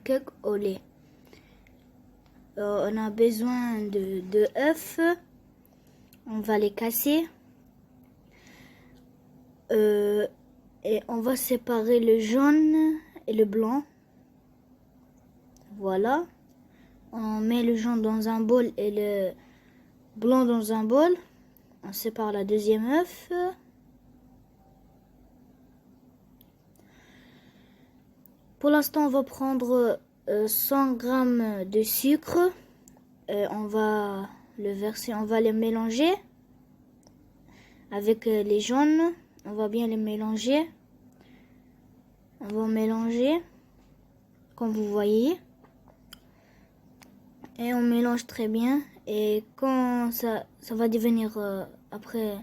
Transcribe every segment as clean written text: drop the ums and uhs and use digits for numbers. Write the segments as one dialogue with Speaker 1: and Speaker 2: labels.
Speaker 1: cake au lait. On a besoin de œufs. On va les casser. Et on va séparer le jaune et le blanc. Voilà. On met le jaune dans un bol et le blanc dans un bol. On sépare la deuxième œuf. Pour l'instant, on va prendre 100 g de sucre. On va le verser, on va les mélanger avec les jaunes. On va bien les mélanger. On va mélanger, comme vous voyez. Et on mélange très bien. Et quand ça va devenir après,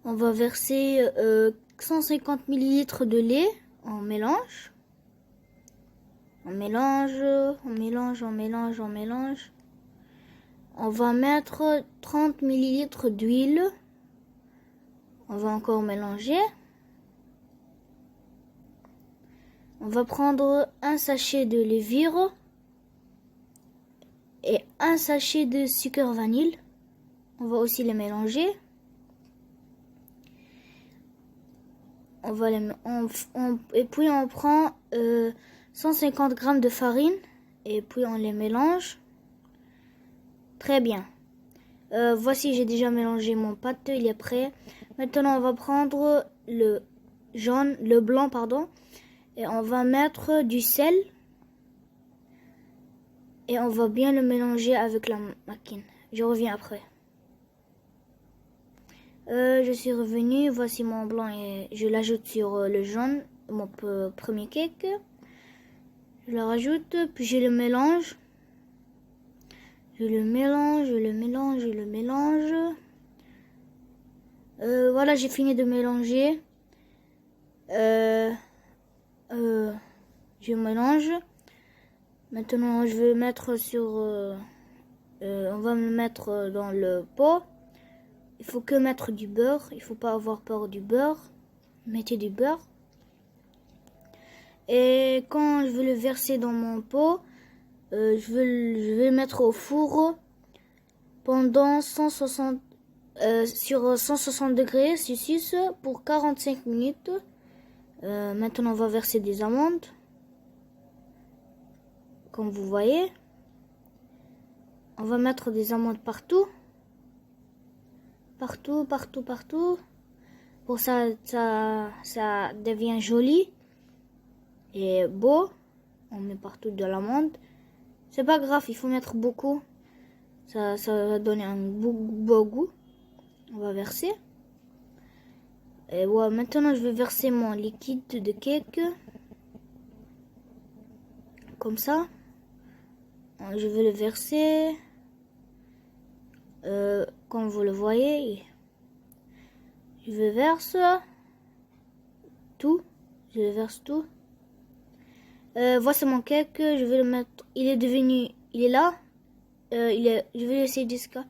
Speaker 1: on va verser 150 ml de lait. On mélange. On mélange, on mélange, on mélange, on mélange. On va mettre 30 ml d'huile. On va encore mélanger. On va prendre un sachet de levure et un sachet de sucre vanille. On va aussi les mélanger. Et puis on prend 150 g de farine et puis on les mélange. Très bien. Voici, j'ai déjà mélangé mon pâte, il est prêt. Maintenant, on va prendre le blanc, pardon, et on va mettre du sel et on va bien le mélanger avec la machine. Je reviens après. Je suis revenue, voici mon blanc et je l'ajoute sur le jaune, mon premier cake. Je le rajoute, puis je le mélange. Je le mélange, je le mélange, je le mélange. Voilà, j'ai fini de mélanger. Je mélange. Maintenant, je vais mettre sur... on va me mettre dans le pot. Il faut que mettre du beurre. Il faut pas avoir peur du beurre. Mettez du beurre. Et quand je vais le verser dans mon pot, je vais le mettre au four pendant 160 sur 160 degrés Celsius pour 45 minutes. Maintenant, on va verser des amandes. Comme vous voyez, on va mettre des amandes partout. Partout, partout, partout. Pour ça devient joli et beau. On met partout de l'amande. C'est pas grave, il faut mettre beaucoup. Ça va donner un beau goût. On va verser. Et voilà, maintenant je vais verser mon liquide de cake. Comme ça. Je vais le verser. Comme vous le voyez. Je verse tout. Je verse tout. Voici mon cake. Je vais le mettre. Il est là. Je vais laisser jusqu'à.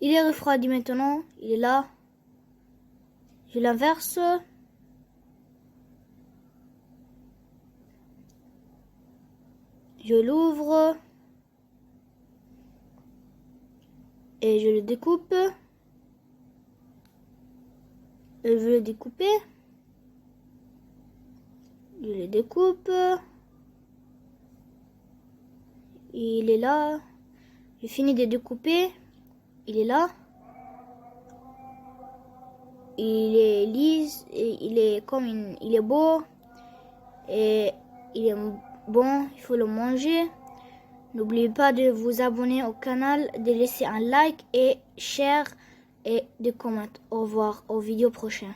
Speaker 1: Il est refroidi maintenant. Il est là. Je l'inverse. Je l'ouvre. Et je le découpe. Je vais le découper. Je le découpe. Il est là. J'ai fini de découper. Il est là. Il est lisse et il est beau et il est bon. Il faut le manger. N'oubliez pas de vous abonner au canal, de laisser un like et share et de commenter. Au revoir aux vidéos prochaines.